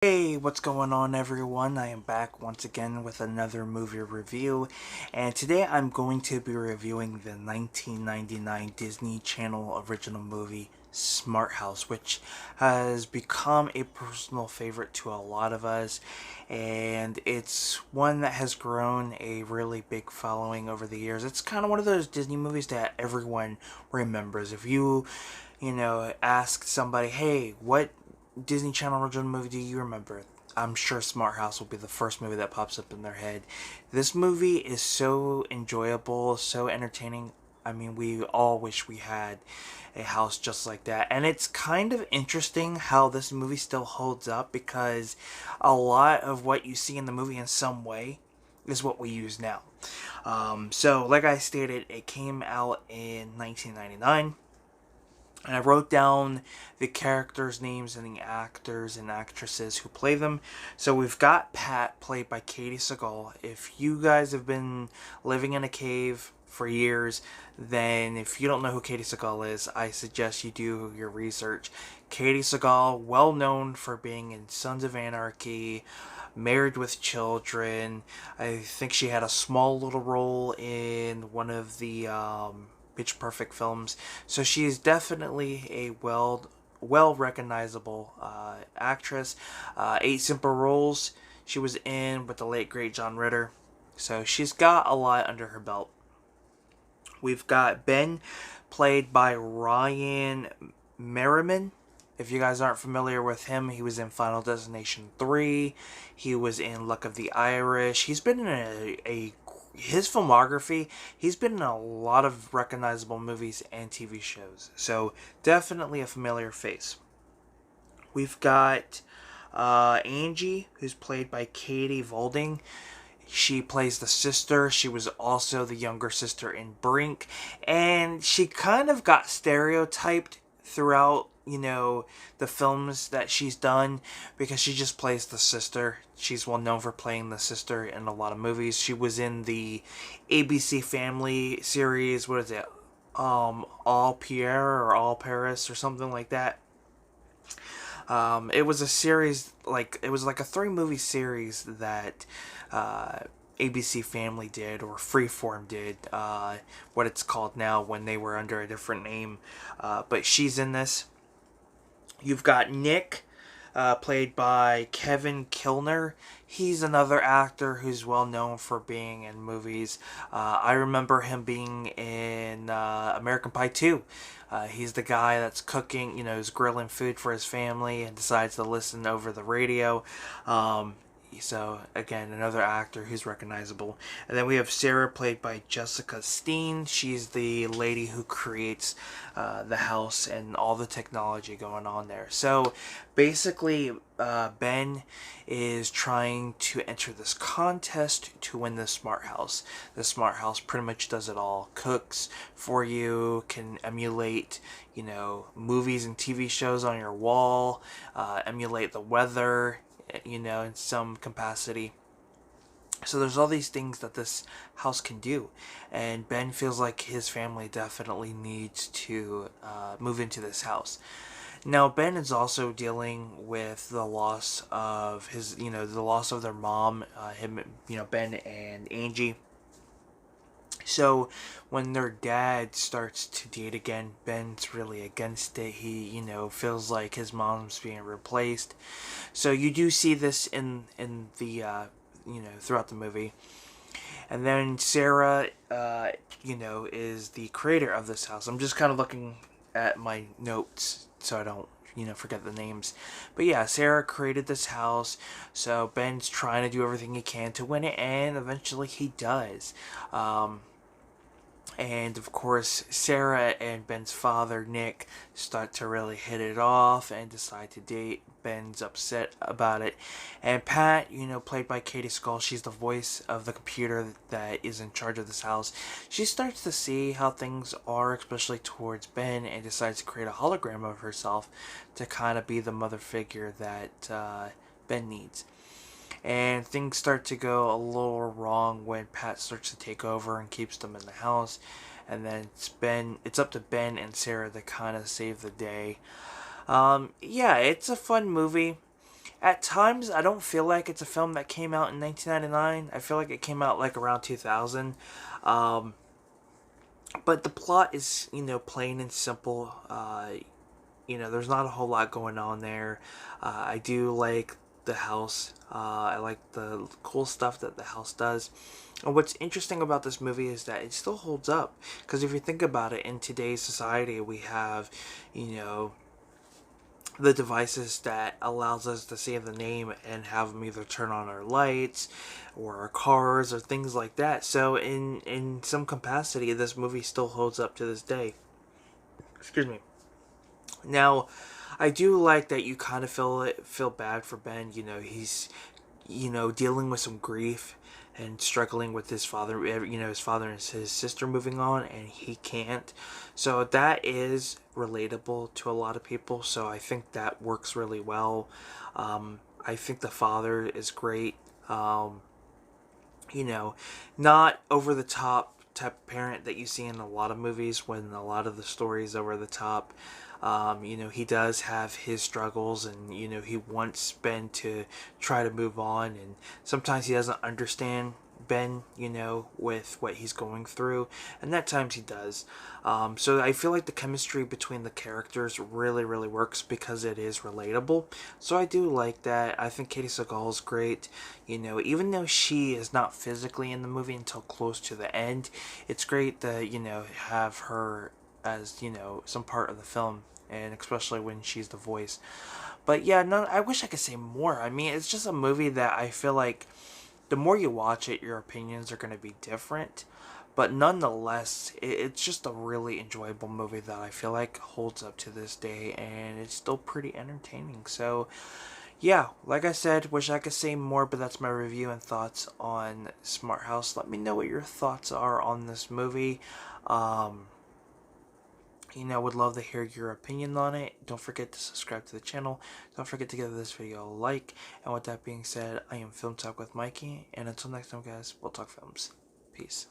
Hey, what's going on everyone? I am back once again with another movie review, and today I'm going to be reviewing the 1999 Disney Channel original movie Smart House, which has become a personal favorite to a lot of us, and it's one that has grown a really big following over the years. It's kind of one of those Disney movies that everyone remembers. If you ask somebody, hey, what Disney Channel original movie do you remember? I'm sure Smart House will be the first movie that pops up in their head. This movie is so enjoyable, so entertaining. I mean, we all wish we had a house just like that. And it's kind of interesting how this movie still holds up because a lot of what you see in the movie in some way is what we use now. So, like I stated, it came out in 1999. And I wrote down the characters' names and the actors and actresses who play them. So we've got Pat, played by Katie Sagal. If you guys have been living in a cave for years, then if you don't know who Katie Sagal is, I suggest you do your research. Katie Sagal, well known for being in Sons of Anarchy, Married with Children. I think she had a small little role in one of the Pitch Perfect films. So she is definitely a well recognizable actress. Eight Simple Rules she was in with the late great John Ritter. So she's got a lot under her belt. We've got Ben, played by Ryan Merriman. If you guys aren't familiar with him, he was in Final Destination 3. He was in Luck of the Irish. He's been in his filmography, he's been in a lot of recognizable movies and TV shows. So definitely a familiar face. We've got Angie, who's played by Katie Volding. She plays the sister. She was also the younger sister in Brink. And she kind of got stereotyped throughout, the films that she's done because she just plays the sister. She's well known for playing the sister in a lot of movies. She was in the ABC Family series. What is it? All Pierre or All Paris or something like that. It was a series it was like a 3 movie series that ABC Family did or Freeform did, what it's called now when they were under a different name. But she's in this. You've got Nick, played by Kevin Kilner. He's another actor who's well known for being in movies. I remember him being in American Pie 2. He's the guy that's cooking, is grilling food for his family and decides to listen over the radio. So again, another actor who's recognizable. And then we have Sarah, played by Jessica Steen. She's the lady who creates the house and all the technology going on there. So basically, Ben is trying to enter this contest to win the smart house. The smart house pretty much does it all. Cooks for you, can emulate movies and TV shows on your wall, emulate the weather, in some capacity. So there's all these things that this house can do, and Ben feels like his family definitely needs to move into this house. Now Ben is also dealing with the loss of the loss of their mom, Ben and Angie. So when their dad starts to date again, Ben's really against it. He, feels like his mom's being replaced. So you do see this in the throughout the movie. And then Sarah, is the creator of this house. I'm just kind of looking at my notes so I don't forget the names. But yeah, Sarah created this house, so Ben's trying to do everything he can to win it, and eventually he does. And of course, Sarah and Ben's father, Nick, start to really hit it off and decide to date. Ben's upset about it. And Pat, played by Katie Skull, she's the voice of the computer that is in charge of this house. She starts to see how things are, especially towards Ben, and decides to create a hologram of herself to kind of be the mother figure that Ben needs. And things start to go a little wrong when Pat starts to take over and keeps them in the house. And then it's up to Ben and Sarah to kind of save the day. Yeah, it's a fun movie. At times, I don't feel like it's a film that came out in 1999. I feel like it came out like around 2000. Um, but the plot is, plain and simple. There's not a whole lot going on there. I do like the house. I like the cool stuff that the house does. And what's interesting about this movie is that it still holds up. Because if you think about it, in today's society, we have, you know, the devices that allows us to save the name and have them either turn on our lights or our cars or things like that. So in some capacity, this movie still holds up to this day. Excuse me. Now, I do like that you kind of feel bad for Ben. He's dealing with some grief and struggling with his father. His father and his sister moving on, and he can't. So that is relatable to a lot of people. So I think that works really well. I think the father is great. You know, Not over the top type of parent that you see in a lot of movies when a lot of the stories over the top. He does have his struggles, and he wants Ben to try to move on, and sometimes he doesn't understand Ben, with what he's going through, and at times he does. So I feel like the chemistry between the characters really, really works because it is relatable. So I do like that. I think Katie Sagal is great. Even though she is not physically in the movie until close to the end, it's great that, have her as, some part of the film, and especially when she's the voice. But yeah, no, I wish I could say more. I mean, it's just a movie that I feel like the more you watch it, your opinions are going to be different. But nonetheless, it's just a really enjoyable movie that I feel like holds up to this day, and it's still pretty entertaining. So, yeah, like I said, wish I could say more, but that's my review and thoughts on Smart House. Let me know what your thoughts are on this movie. Um, would love to hear your opinion on it. Don't forget to subscribe to the channel. Don't forget to give this video a like. And with that being said, I am Film Talk with Mikey. And until next time, guys, we'll talk films. Peace.